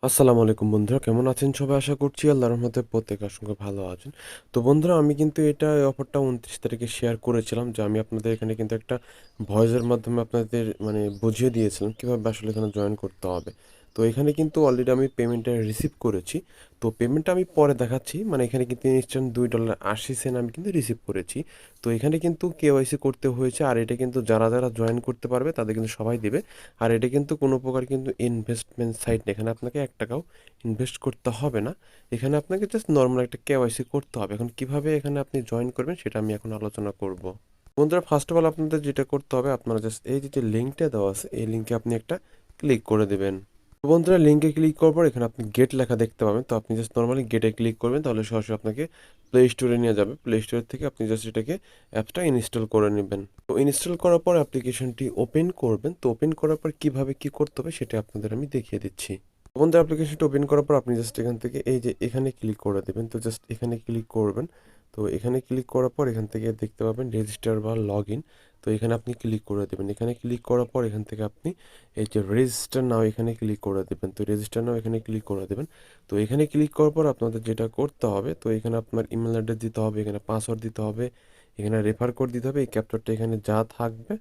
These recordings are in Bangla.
আসসালামু আলাইকুম বন্ধুরা, কেমন আছেন সবাই? আশা করছি আল্লাহর রহমতে প্রত্যেকের সঙ্গে ভালো আছেন। তো বন্ধুরা, আমি কিন্তু এই অফারটা 29 তারিখে শেয়ার করেছিলাম, যে আমি আপনাদের এখানে কিন্তু একটা ভয়েসের মাধ্যমে আপনাদের বুঝিয়ে দিয়েছিলাম কীভাবে আসলে এখানে জয়েন করতে হবে। তো এখানে কিন্তু অলরেডি আমি পেমেন্টটা রিসিভ করেছি। তো পেমেন্টটা আমি পরে দেখাচ্ছি, এখানে কিন্তু ইনস্ট্যান্ট $2.80 আমি কিন্তু রিসিভ করেছি। তো এখানে কিন্তু কেওয়াইসি করতে হয়েছে, আর এটা কিন্তু যারা যারা জয়েন করতে পারবে তাদের কিন্তু সবাই দেবে। আর এটা কিন্তু কোনো প্রকার কিন্তু ইনভেস্টমেন্ট সাইট না, এখানে আপনাকে 1 টাকাও ইনভেস্ট করতে হবে না। এখানে আপনাকে জাস্ট নর্মাল একটা কেওয়াইসি করতে হবে। এখন কিভাবে এখানে আপনি জয়েন করবেন সেটা আমি এখন আলোচনা করব। বন্ধুরা, ফার্স্ট অফ অল আপনাদের যেটা করতে হবে, আপনারা জাস্ট এই যে লিঙ্কটা দেওয়া আছে, এই লিঙ্কে আপনি একটা ক্লিক করে দেবেন। তো বন্ধুরা, লিঙ্কে ক্লিক করার পর এখানে আপনি গেট লেখা দেখতে পাবেন। তো আপনি জাস্ট নর্মালি গেটে ক্লিক করবেন, তাহলে সরাসরি আপনাকে প্লে স্টোরে নিয়ে যাবে। প্লে স্টোর থেকে আপনি জাস্ট এটাকে অ্যাপসটা ইনস্টল করে নেবেন। তো ইনস্টল করার পর অ্যাপ্লিকেশনটি ওপেন করবেন। তো ওপেন করার পর কিভাবে কি করতে হবে সেটা আপনাদের আমি দেখিয়ে দিচ্ছি। বন্ধু, অ্যাপ্লিকেশনটা ওপেন করার পর আপনি জাস্ট এখান থেকে এই যে এখানে ক্লিক করে দেবেন। তো জাস্ট এখানে ক্লিক করবেন। তো এখানে ক্লিক করার পর এখান থেকে দেখতে পাবেন রেজিস্টার বা লগ ইন। তো এখানে আপনি ক্লিক করে দেবেন। এখানে ক্লিক করার পর এখান থেকে আপনি এই যে রেজিস্টার নাও এখানে ক্লিক করে দেবেন। তো রেজিস্টার নাও এখানে ক্লিক করে দেবেন। তো এখানে ক্লিক করার পর আপনাদের যেটা করতে হবে, তো এখানে আপনার ইমেল অ্যাড্রেস দিতে হবে, এখানে পাসওয়ার্ড দিতে হবে, এখানে রেফার কোড দিতে হবে। এই ক্যাপচারটা এখানে যা থাকবে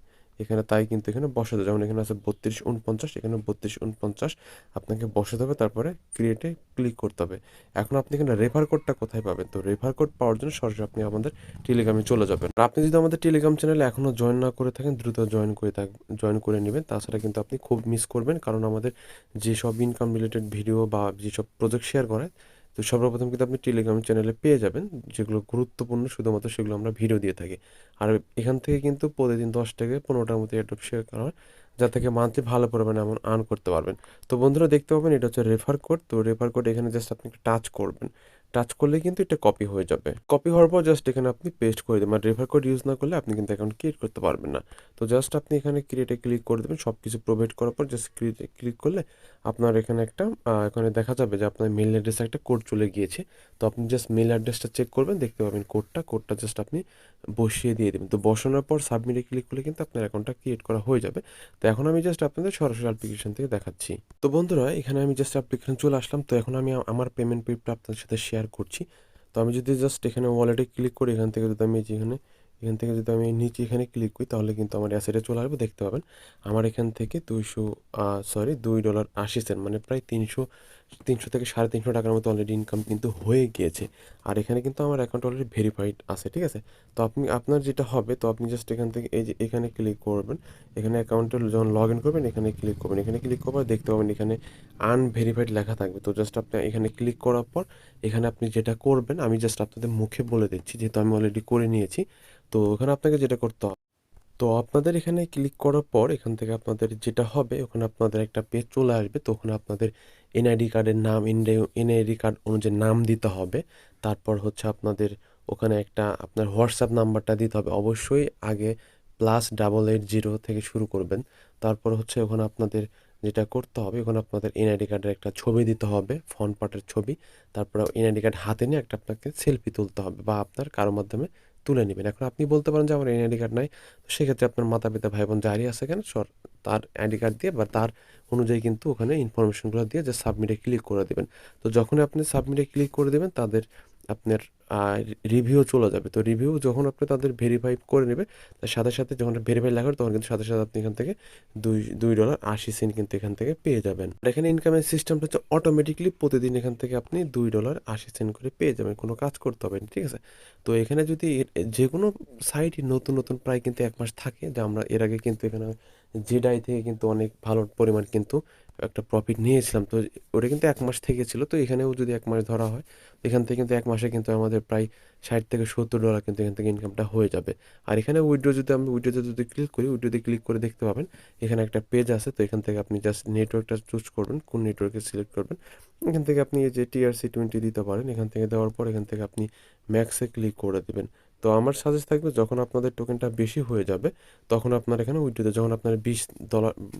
এখানে তাই কিন্তু এখানে বসাতে, যেমন এখানে আছে 3249, এখানে 3249 আপনাকে বসাতে হবে। তারপরে ক্রিয়েটে ক্লিক করতে হবে। এখন আপনি এখানে রেফার কোডটা কোথায় পাবেন? তো রেফার কোড পাওয়ার জন্য সরাসরি আপনি আমাদের টেলিগ্রামে চলে যাবেন। আর আপনি যদি আমাদের টেলিগ্রাম চ্যানেলে এখনও জয়েন না করে থাকেন, দ্রুত জয়েন করে নেবেন। তাছাড়া কিন্তু আপনি খুব মিস করবেন, কারণ আমাদের যেসব ইনকাম রিলেটেড ভিডিও বা যেসব প্রজেক্ট শেয়ার করে, তো সর্বপ্রথম কিন্তু আপনি টেলিগ্রাম চ্যানেলে পেয়ে যাবেন। যেগুলো গুরুত্বপূর্ণ শুধুমাত্র সেগুলো আমরা ভিডিও দিয়ে থাকি। আর এখান থেকে কিন্তু প্রতিদিন 10 থেকে 15টার মতো এড্রপ শেয়ার করা হয়, যা থেকে মান্থলি ভালো পরিমাণে এমন আর্ন করতে পারবেন। তো বন্ধুরা, দেখতে পাবেন এটা হচ্ছে রেফার কোড। তো রেফার কোড এখানে জাস্ট আপনি টাচ করবেন। টাচ করলে কিন্তু এটা কপি হয়ে যাবে। কপি হওয়ার পর জাস্ট এখানে আপনি পেস্ট করে দেবেন। আর রেফার কোড ইউজ না করলে আপনি কিন্তু অ্যাকাউন্ট ক্রিয়েট করতে পারবেন না। তো জাস্ট আপনি এখানে ক্রিয়েটে ক্লিক করে দেবেন। সব কিছু প্রোভাইড করার পর জাস্ট ক্রিয়েটে ক্লিক করলে আপনার এখানে একটা এখানে দেখা যাবে যে আপনার মেল অ্যাড্রেসে একটা কোড চলে গিয়েছে। তো আপনি জাস্ট মেল অ্যাড্রেসটা চেক করবেন, দেখতে পাবেন কোডটা জাস্ট আপনি বসিয়ে দিয়ে দেবেন। তো বসানোর পর সাবমিটে ক্লিক করলে কিন্তু আপনার অ্যাকাউন্টটা ক্রিয়েট করা হয়ে যাবে। তো এখন আমি জাস্ট আপনাদের সরাসরি অ্যাপ্লিকেশন থেকে দেখাচ্ছি। তো বন্ধুরা, এখানে আমি জাস্ট অ্যাপ্লিকেশন চলে আসলাম। তো এখন আমি আমার পেমেন্ট পেপটা আপনাদের সাথে শেয়ার করছি। তো আমি যদি জাস্ট এখানে ওয়ালেটে ক্লিক করি, এখান থেকে যদি আমি এখান থেকে যদি আমি নিচে এখানে ক্লিক করি, তাহলে কিন্তু আমার অ্যাসেটে চলে আসবে। দেখতে পাবেন আমার এখান থেকে $2.80, মানে প্রায় 300 থেকে $350 মতো অলরেডি ইনকাম কিন্তু হয়ে গিয়েছে। আর এখানে কিন্তু আমার অ্যাকাউন্ট অলরেডি ভেরিফাইড আছে, ঠিক আছে? তো আপনার যেটা হবে, তো আপনি জাস্ট এখান থেকে এই যে এখানে ক্লিক করবেন। এখানে অ্যাকাউন্টে যখন লগ ইন করবেন এখানে ক্লিক করবেন। এখানে ক্লিক করার পর দেখতে পাবেন এখানে আনভেরিফাইড লেখা থাকবে। তো জাস্ট আপনি এখানে ক্লিক করার পর এখানে আপনি যেটা করবেন, আমি জাস্ট আপনাদের মুখে বলে দিচ্ছি, যেহেতু আমি অলরেডি করে নিয়েছি। তো এখানে আপনাকে যেটা করতে হবে, তো আপনাদের এখানে ক্লিক করার পর এখান থেকে আপনাদের যেটা হবে, ওখানে আপনাদের একটা পেজ চলে আসবে। তো ওখানে আপনাদের এনআইডি কার্ডের নাম, এনআইডি কার্ড অনুযায়ী নাম দিতে হবে। তারপর হচ্ছে আপনাদের ওখানে একটা আপনার হোয়াটসঅ্যাপ নাম্বারটা দিতে হবে অবশ্যই। আগে +8880 থেকে শুরু করবেন। তারপর হচ্ছে ওখানে আপনাদের যেটা করতে হবে, ওখানে আপনাদের এনআইডি কার্ডের একটা ছবি দিতে হবে, ফ্রন্ট পার্টের ছবি। তারপর এনআইডি কার্ড হাতে নিয়ে একটা আপনাকে সেলফি তুলতে হবে, বা আপনার কারোর মাধ্যমে তুলে নেবেন। এখন আপনি বলতে পারেন যে আমার এনআইডি কার্ড নাই। তো সেক্ষেত্রে আপনার মাতা পিতা ভাই বোন যারই আছে কেন, তার আইডি কার্ড দিয়ে বা তার অনুযায়ী কিন্তু ওখানে ইনফরমেশনগুলো দিয়ে যে সাবমিটে ক্লিক করে দেবেন। তো যখনই আপনি সাবমিটে ক্লিক করে দেবেন, তাদের আপনার রিভিউ চলে যাবে। তো রিভিউ যখন আপনি তাদের ভেরিফাই করে নেবে, তার সাথে সাথে যখন ভেরিফাই লেখা হবে, তখন কিন্তু সাথে সাথে আপনি এখান থেকে $2.80 কিন্তু এখান থেকে পেয়ে যাবেন। আর এখানে ইনকামের সিস্টেমটা হচ্ছে অটোমেটিকলি প্রতিদিন এখান থেকে আপনি $2.80 করে পেয়ে যাবেন, কোনো কাজ করতে হবে না, ঠিক আছে? তো এখানে যদি যে কোনো সাইটই নতুন নতুন প্রায় কিন্তু 1 মাস থাকে, যে আমরা এর আগে কিন্তু এখানে জেডাই থেকে কিন্তু অনেক ভালো পরিমাণ কিন্তু একটা প্রফিট নিয়েছিলাম। তো ওটা কিন্তু 1 মাস থেকে ছিল। তো এখানেও যদি 1 মাস ধরা হয়, এখান থেকে কিন্তু 1 মাসে কিন্তু আমাদের প্রায় $60 থেকে $70 কিন্তু এখান থেকে ইনকামটা হয়ে যাবে। আর এখানে উইড্রোতে যদি ক্লিক করি, উইড্রোতে ক্লিক করে দেখতে পাবেন এখানে একটা পেজ আছে। তো এখান থেকে আপনি জাস্ট নেটওয়ার্কটা চুজ করবেন, কোন নেটওয়ার্কে সিলেক্ট করবেন। এখান থেকে আপনি এই যে TRC20 দিতে পারেন। এখান থেকে দেওয়ার পর এখান থেকে আপনি ম্যাক্সে ক্লিক করে দেবেন। তো আমার সাজেস্ট থাকবে যখন আপনাদের টোকেনটা বেশি হয়ে যাবে তখন আপনারা এখানে উইথড্রোতে যখন আপনার $20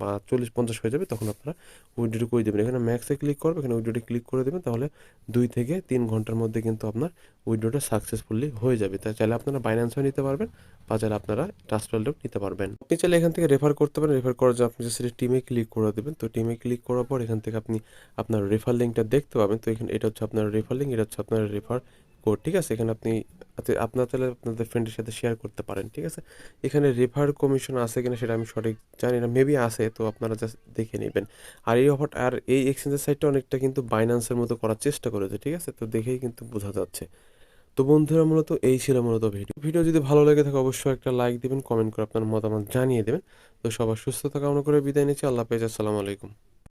বা 40-50 হয়ে যাবে তখন আপনারা উইথড্রো করে দেবেন। এখানে ম্যাক্সে ক্লিক করবে, এখানে উইথড্রোতে ক্লিক করে দেবেন, তাহলে 2 থেকে 3 ঘন্টার মধ্যে কিন্তু আপনার উইথড্রোটা সাকসেসফুলি হয়ে যাবে। তাই চাইলে আপনারা বাইন্যান্সও নিতে পারবেন বা চাইলে আপনারা ট্রাস্ট ওয়ালেটও নিতে পারবেন। আপনি চাইলে এখান থেকে রেফার করতে পারেন। রেফার করার জন্য আপনি জাস্ট টিমে ক্লিক করে দেবেন। তো টিমে ক্লিক করার পর এখান থেকে আপনি আপনার রেফার লিঙ্কটা দেখতে পাবেন। তো এখানে এটা হচ্ছে আপনার রেফার লিঙ্ক, এটা হচ্ছে আপনার রেফার কোড, ঠিক আছে? এখানে আপনি আপনার চাইলে আপনাদের ফ্রেন্ডের সাথে শেয়ার করতে পারেন, ঠিক আছে? এখানে রেফার কমিশন আছে কিনা সেটা আমি সঠিক জানি না, মেবি আছে, তো আপনারা জাস্ট দেখে নেবেন। আর এই অফার আর এই এক্সচেঞ্জের সাইটটা অনেকটা কিন্তু বাইন্যান্সের মতো করার চেষ্টা করেছে, ঠিক আছে? তো দেখেই কিন্তু বোঝা যাচ্ছে। তো বন্ধুরা মূলত এই ছিল মূলত ভিডিও যদি ভালো লেগে থাকে অবশ্যই একটা লাইক দিবেন, কমেন্ট করে আপনার মতামত জানিয়ে দেবেন। তো সবার সুস্থতা কামনা করে বিদায় নিচ্ছি। আল্লাহ হাফেজ, আসসালামু আলাইকুম।